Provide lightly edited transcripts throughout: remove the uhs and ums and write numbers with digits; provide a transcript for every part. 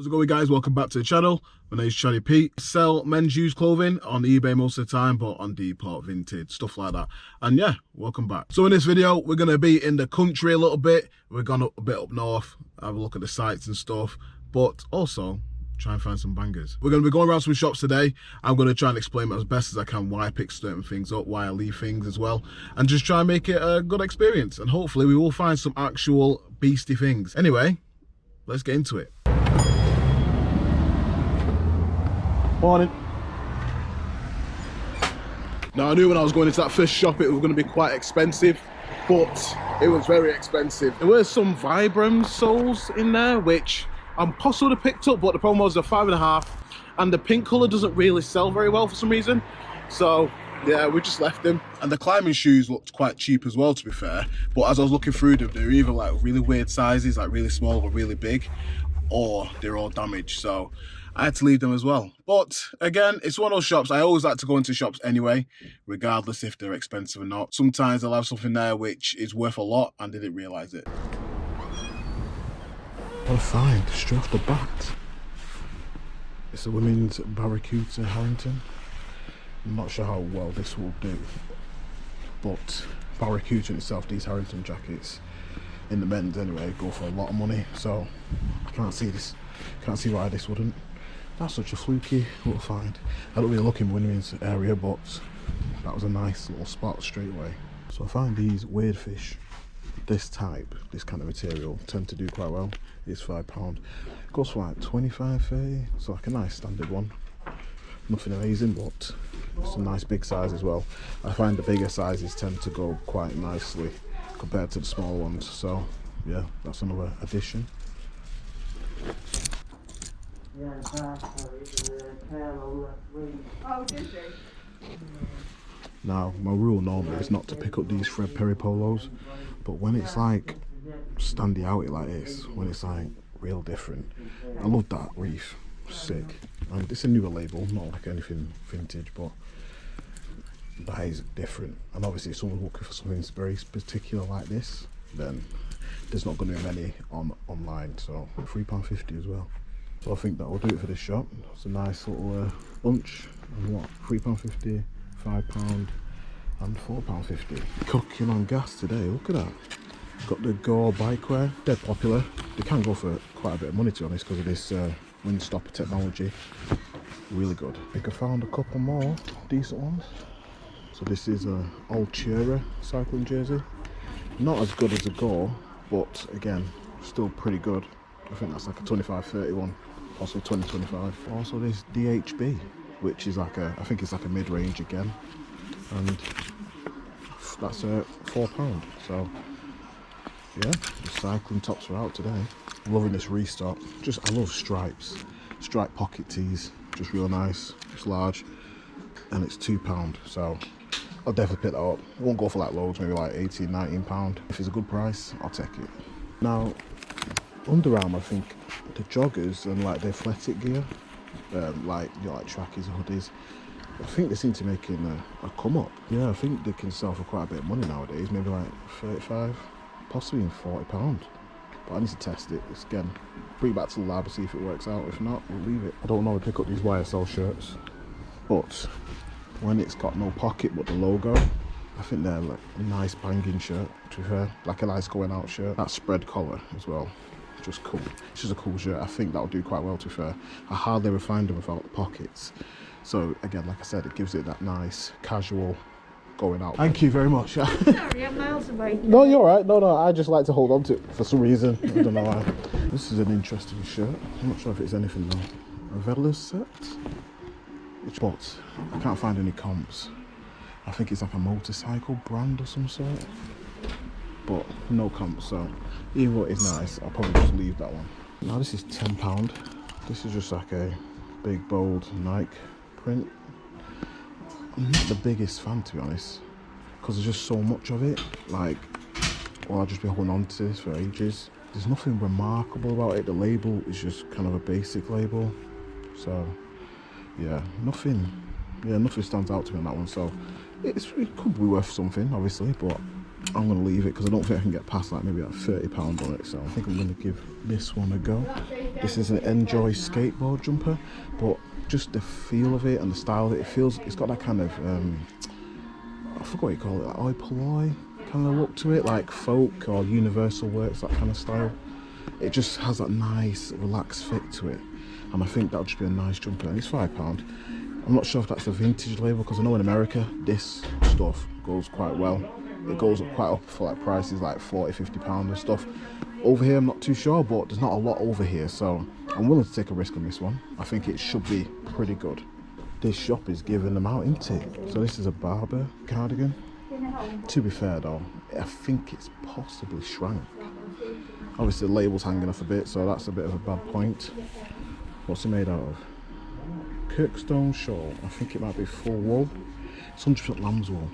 How's it going, guys? Welcome back to the channel. My name is Charlie Pete. I sell men's used clothing on eBay most of the time, but on Depot, vintage, stuff like that. And yeah, welcome back. So in this video, we're going to be in the country a little bit. We're going a bit up north, have a look at the sites and stuff, but also try and find some bangers. We're going to be going around some shops today. I'm going to try and explain as best as I can why I pick certain things up, why I leave things as well, and just try and make it a good experience. And hopefully we will find some actual beastie things. Anyway, let's get into it. Morning. Now I knew when I was going into that first shop it was going to be quite expensive, but it was very expensive. There were some Vibram soles in there which I'm possibly picked up, but the problem was they're 5.5 and the pink colour doesn't really sell very well for some reason. So yeah, we just left them. And the climbing shoes looked quite cheap as well, to be fair, but as I was looking through them, they were either like really weird sizes, like really small or really big, or they're all damaged, so I had to leave them as well. But again, it's one of those shops, I always like to go into shops anyway, regardless if they're expensive or not. Sometimes they'll have something there which is worth a lot and they didn't realise it. What a find, straight off the bat. It's a women's Barracuda Harrington. I'm not sure how well this will do, but Barracuda itself, these Harrington jackets, in the men's anyway, go for a lot of money, so I can't see why this wouldn't. That's such a fluky little find. I don't really look in women's area, but that was a nice little spot straight away. So I find these weird fish, this type, this kind of material, tend to do quite well. It's £5. Goes for like 25, 30, so like a nice standard one. Nothing amazing, but it's a nice big size as well. I find the bigger sizes tend to go quite nicely compared to the small ones, so yeah, that's another addition. Oh, did you? Now, my rule normally is not to pick up these Fred Perry polos, but when it's like standy outy like this, when it's like real different, I love that reef, sick. And it's a newer label, not like anything vintage, but that is different. And obviously if someone's looking for something very particular like this, then there's not going to be many online, so £3.50 as well. So I think that will do it for this shop. It's a nice little bunch. And what, £3.50, £5 and £4.50. Cooking on gas today, look at that. Got the Gore bikewear, dead popular. They can go for quite a bit of money, to be honest, because of this wind stopper technology. Really good. I think I found a couple more decent ones. So this is a old Chera cycling jersey. Not as good as a Gore, but again, still pretty good. I think that's like a 25-30 one, also 20-25. Also this DHB, which is like I think it's like a mid-range again, and that's £4. So yeah, the cycling tops are out today. Loving this restock. I love stripes, striped pocket tees, just real nice. It's large, and it's £2. So I'll definitely pick that up. It won't go for like loads, maybe like £18-19. If it's a good price, I'll take it. Now, Under Armour, I think the joggers and like the athletic gear, like like trackies and hoodies, I think they seem to be making a come up. Yeah, I think they can sell for quite a bit of money nowadays, maybe like 35, possibly even £40. But I need to test it. It's, again, bring it back to the lab and see if it works out. If not, we'll leave it. I don't normally pick up these YSL shirts, but when it's got no pocket but the logo, I think they're like a nice banging shirt, to be fair. Like a nice going out shirt. That spread collar as well, just cool. It's just a cool shirt. I think that'll do quite well, to be fair. I hardly ever find them without the pockets. So again, like I said, it gives it that nice casual going out. Thank you very much. Sorry, I'm miles away. No, you're alright. No, I just like to hold on to it for some reason. I don't know why. This is an interesting shirt. I'm not sure if it's anything though. A Velas set? But I can't find any comps. I think it's like a motorcycle brand or some sort, but no comps, so even though it's nice, I'll probably just leave that one. Now this is £10. This is just like a big bold Nike print. I'm not the biggest fan, to be honest, because there's just so much of it. Like, well, I've just been holding on to this for ages. There's nothing remarkable about it. The label is just kind of a basic label, so yeah, nothing stands out to me on that one. So it could be worth something, obviously, but I'm gonna leave it because I don't think I can get past like maybe like £30 on it. So I think I'm gonna give this one a go. This is an Enjoy skateboard jumper, but just the feel of it and the style of it, it's got that kind of I forgot what you call it, like oi polloi kind of look to it, like folk or universal works, that kind of style. It just has that nice relaxed fit to it, and I think that would just be a nice jumper. And it's £5. I'm not sure if that's a vintage label, because I know in America this stuff goes quite well. It goes up quite up for like prices like £40-50 and stuff. Over here I'm not too sure, but there's not a lot over here, so I'm willing to take a risk on this one. I think it should be pretty good. This shop is giving them out, isn't it? So this is a Barber cardigan. To be fair though, I think it's possibly shrank. Obviously the label's hanging off a bit, so that's a bit of a bad point. What's it made out of? Kirkstone shawl. I think it might be full wool. It's 100% lamb's wool.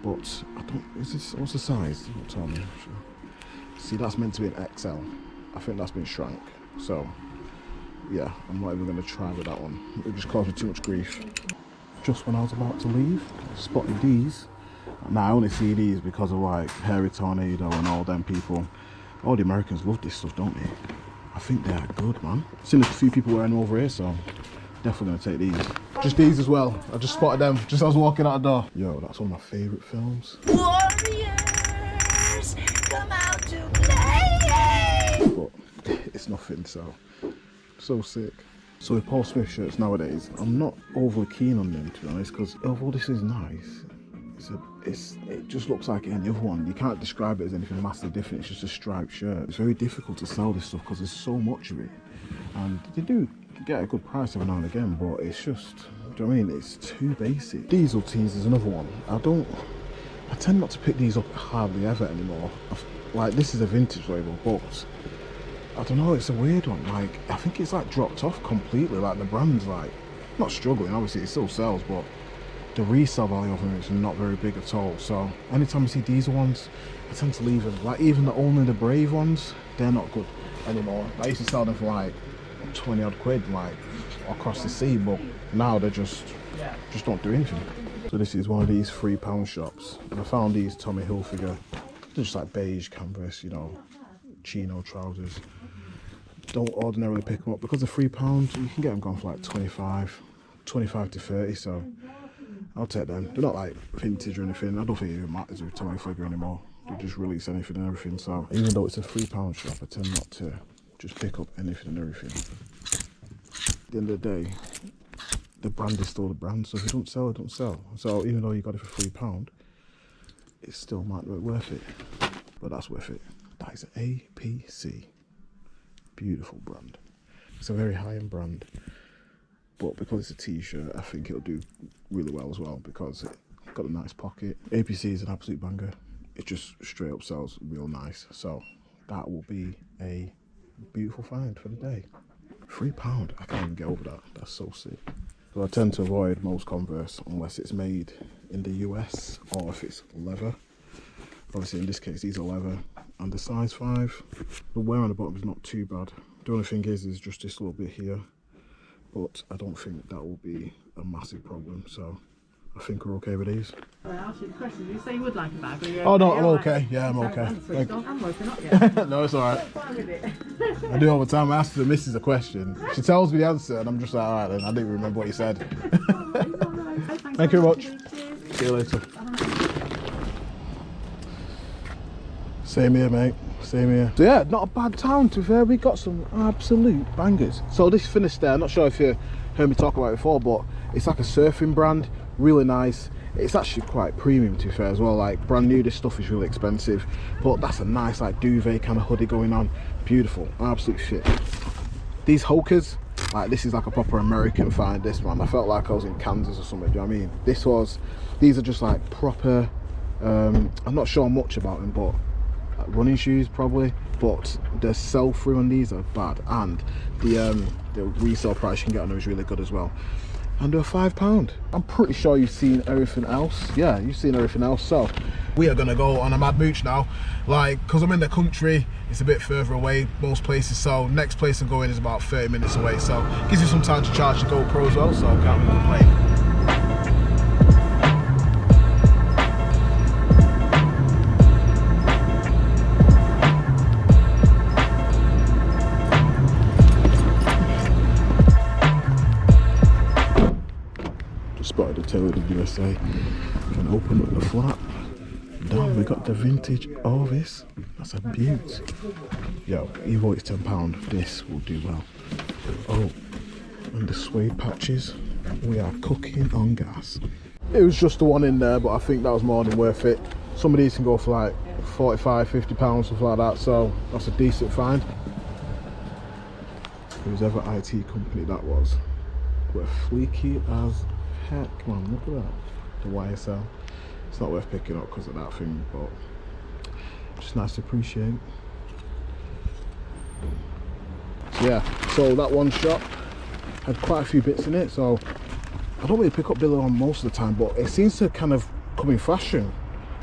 But I don't, is this, what's the size? Don't tell me. See, that's meant to be an XL. I think that's been shrank. So yeah, I'm not even going to try with that one. It just caused me too much grief. Just when I was about to leave, spotted these. Now I only see these because of like Hairy Tornado and all them people. All the Americans love this stuff, don't they? I think they are good, man. I've seen a few people wearing them over here, so definitely gonna take these. Just these as well. I just spotted them just as I was walking out the door. Yo, that's one of my favourite films. Warriors, come out to play! But it's nothing, so sick. So with Paul Smith shirts nowadays, I'm not overly keen on them, to be honest, because although this is nice, it just looks like any other one. You can't describe it as anything massively different. It's just a striped shirt. It's very difficult to sell this stuff because there's so much of it, and they do get a good price every now and again, but it's just, do you know what I mean? It's too basic. Diesel tees is another one. I tend not to pick these up hardly ever anymore. Like, this is a vintage label, but I don't know, it's a weird one. Like, I think it's like dropped off completely. Like, the brand's like not struggling, obviously it still sells, but the resale value of them is not very big at all. So anytime I see diesel ones, I tend to leave them. Like, even the Only the Brave ones, they're not good anymore. I used to sell them for like 20 odd quid, like across the sea, but now they just don't do anything. So this is one of these £3 shops, and I found these Tommy Hilfiger. They're just like beige canvas, you know, chino trousers. Don't ordinarily pick them up because they're £3. You can get them gone for like 25 to 30, so I'll take them. They're not like vintage or anything. I don't think it even matters with Tommy Hilfiger anymore. They just release anything and everything, so even though it's a £3 shop, I tend not to just pick up anything and everything. At the end of the day, the brand is still the brand, so if it don't sell, it don't sell. So even though you got it for £3, it still might be worth it, but that's worth it. That is an APC. Beautiful brand. It's a very high-end brand, but because it's a t-shirt, I think it'll do really well as well because it's got a nice pocket. APC is an absolute banger. It just straight up sells real nice, so that will be a beautiful find for the day. £3, I can't even get over that. That's so sick. So I tend to avoid most Converse unless it's made in the US or if it's leather. Obviously in this case these are leather, and the size 5, the wear on the bottom is not too bad. The only thing is just this little bit here, but I don't think that will be a massive problem, so I think we're okay with these. I asked you the question. You say you would like a bag, or you're Oh no, okay? I'm All okay. right. Yeah, I'm okay. I'm woken up yet. No, it's alright. Fine with it. I do all the time. I ask the missus a question. She tells me the answer and I'm just like, alright then, I didn't remember what you said. Thank you very much. See you later. Same here, mate. Same here. So yeah, not a bad town to be fair. We got some absolute bangers. So this Finisterre, I'm not sure if you heard me talk about it before, but it's like a surfing brand. Really nice. It's actually quite premium to be fair as well. Like brand new, this stuff is really expensive, but that's a nice like duvet kind of hoodie going on. Beautiful, absolute shit. These Hokers, like this is like a proper American find. This one, I felt like I was in Kansas or something. Do you know what I mean? These are just like proper. I'm not sure much about them, but running shoes probably. But the sell-through on these are bad, and the resale price you can get on them is really good as well. And they're £5. I'm pretty sure you've seen everything else. Yeah, you've seen everything else. So we are gonna go on a mad mooch now. Like, because I'm in the country, it's a bit further away most places. So next place I'm going is about 30 minutes away. So gives you some time to charge the GoPro as well. So I can't really complain. spotted a Tailored USA. Can open up the flap. Damn, we got the vintage Orvis. That's a beaut. Yo, even though it's £10, this will do well. Oh, and the suede patches. We are cooking on gas. It was just the one in there, but I think that was more than worth it. Some of these can go for like 45, 50 pounds, stuff like that, so that's a decent find. Whoever IT company that was, were fleeky as heck. Come on, look at that. The YSL. It's not worth picking up because of that thing, but just nice to appreciate. So yeah, so that one shop had quite a few bits in it, so I don't really pick up Billabong most of the time, but it seems to kind of come in fashion.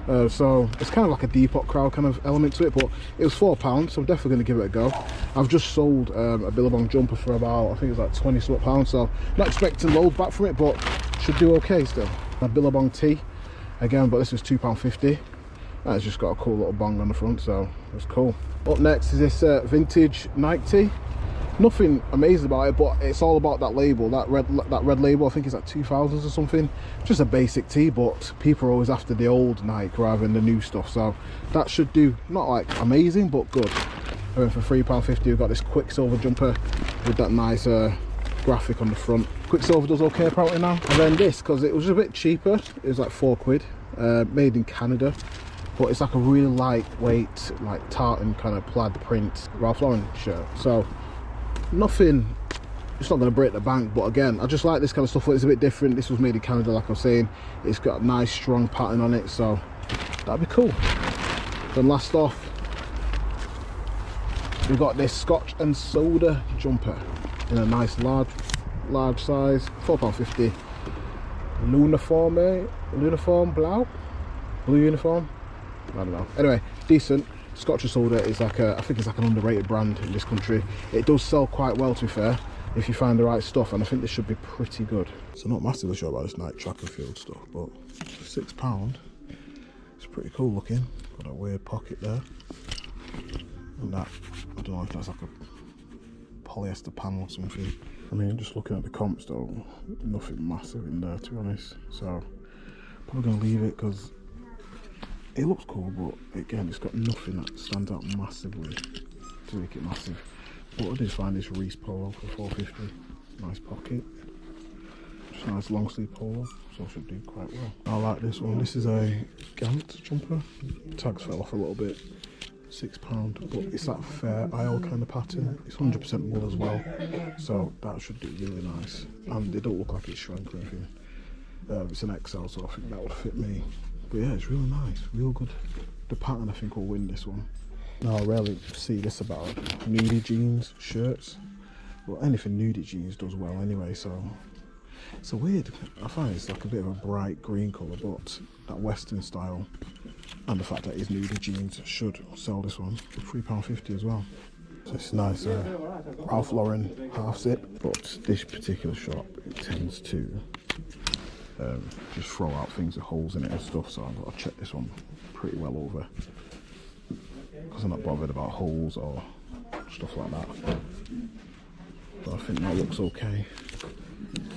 So it's kind of like a Depop crowd kind of element to it, but it was £4, so I'm definitely going to give it a go. I've just sold a Billabong jumper for about, I think it's like 20 something pounds, so not expecting loads back from it, but should do okay still. A Billabong tee again, but this was £2.50. It's just got a cool little bong on the front, so it's cool. Up next is this vintage Nike tee. Nothing amazing about it, but it's all about that label, that red label. I think it's like 2000s or something. Just a basic tee, but people are always after the old Nike rather than the new stuff, so that should do. Not like amazing, but good. And then for £3.50 we've got this Quicksilver jumper with that nice graphic on the front. Quicksilver does okay apparently now. And then this, because it was a bit cheaper, it was like £4, made in Canada, but it's like a really lightweight, like tartan kind of plaid print Ralph Lauren shirt. So nothing, it's not going to break the bank, but again, I just like this kind of stuff. It's a bit different. This was made in Canada, like I was saying. It's got a nice strong pattern on it, so that'd be cool. Then last off, we got this Scotch and soda jumper in a nice large size, £4.50. Uniform blue uniform, I don't know. Anyway, decent. Scotch and soda is like I think it's like an underrated brand in this country. It does sell quite well, to be fair, if you find the right stuff, and I think this should be pretty good. So not massively sure about this Nike track and field stuff, but for £6, it's pretty cool looking. Got a weird pocket there, and that, I don't know if that's like a polyester panel or something. I mean, just looking at the comps though, nothing massive in there, to be honest. So probably gonna leave it because it looks cool, but again, it's got nothing that stands out massively to make it massive. But I did find this Reese polo for £4.50. Nice pocket. Just a nice long sleeve polo, so it should do quite well. I like this one. This is a Gant jumper. Tags fell off a little bit. £6, but it's that fair isle kind of pattern. It's 100% wool as well, so that should do really nice. And they don't look like it's shrunk or anything. It's an XL, so I think that would fit me. But yeah, it's really nice, real good. The pattern I think will win this one. Now I rarely see this about nudie jeans shirts. Well, anything nudie jeans does well anyway, so it's a weird, I find it's like a bit of a bright green colour, but that western style and the fact that it's nudie jeans should sell this one for £3.50 as well. So it's nice Ralph Lauren half zip, but this particular shop, it tends to just throw out things with holes in it and stuff, so I've got to check this one pretty well over because I'm not bothered about holes or stuff like that. But I think that looks okay.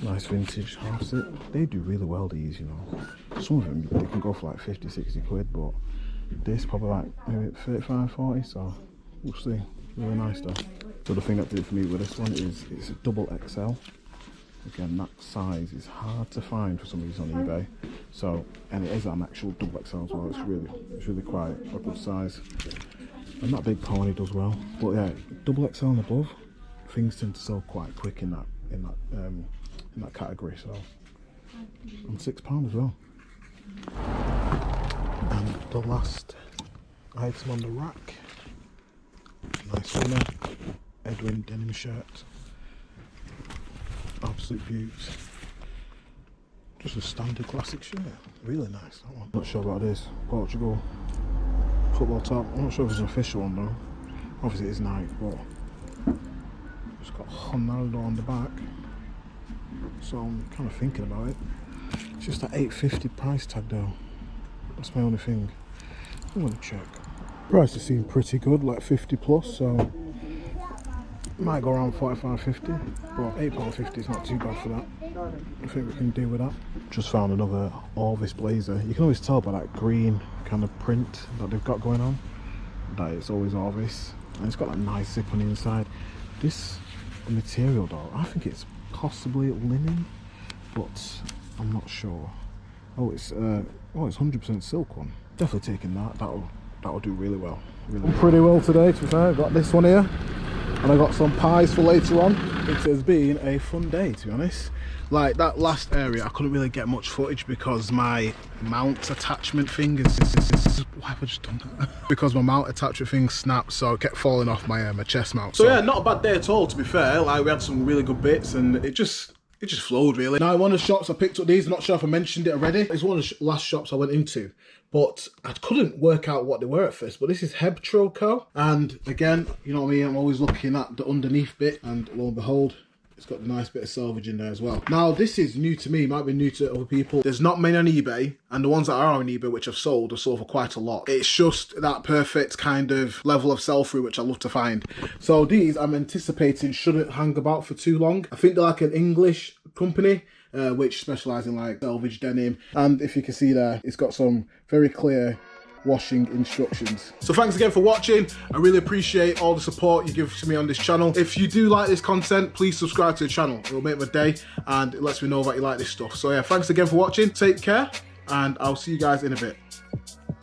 Nice vintage half zip. They do really well, these, you know. Some of them they can go for like 50, 60 quid, but this probably like maybe 35, 40, so we'll see. Really nice though. So the thing that did it for me with this one is it's a double XL. Again, that size is hard to find for some of these on eBay. So, and it is an actual double XL as well. It's really quite a good size. And that big pony does well. But yeah, double XL and above, things tend to sell quite quick in that category. So, and £6 as well. And the last item on the rack, nice winner, Edwin denim shirt. Absolute beauty. Just a standard classic shirt. Really nice, that one. Not sure about this. Portugal football top. I'm not sure if it's an official one though. Obviously it's Nike, but it's got Ronaldo on the back. So I'm kind of thinking about it. It's just that £8.50 price tag though. That's my only thing. I'm gonna check. Prices seem pretty good, like 50 plus, so Might go around 45.50, but £8.50 is not too bad for that. I think we can do with that. Just found another Orvis blazer. You can always tell by that green kind of print that they've got going on that it's always Orvis, and it's got that nice zip on the inside. This material though, I think it's possibly linen, but I'm not sure. Oh, it's 100% silk one. Definitely taking that. That'll do really well. Pretty well today, to be fair. I've got this one here, and I got some pies for later on. It has been a fun day, to be honest. Like that last area, I couldn't really get much footage because my mount attachment thing is why have I just done that? Because my mount attachment thing snapped, so it kept falling off my chest mount. So yeah, not a bad day at all, to be fair. Like we had some really good bits, and it just flowed really. Now, one of the shops I picked up these, I'm not sure if I mentioned it already. It's one of the last shops I went into, but I couldn't work out what they were at first. But this is Hebtro Co. And again, you know what I mean, I'm always looking at the underneath bit, and lo and behold, it's got a nice bit of selvage in there as well. Now, this is new to me, might be new to other people. There's not many on eBay, and the ones that are on eBay, which I've sold for quite a lot. It's just that perfect kind of level of sell-through, which I love to find. So these, I'm anticipating, shouldn't hang about for too long. I think they're like an English company, which specialise in like selvage denim. And if you can see there, it's got some very clear washing instructions. So thanks again for watching. I really appreciate all the support you give to me on this channel. If you do like this content, please subscribe to the channel. It'll make my day, and it lets me know that you like this stuff. So yeah, thanks again for watching. Take care, and I'll see you guys in a bit.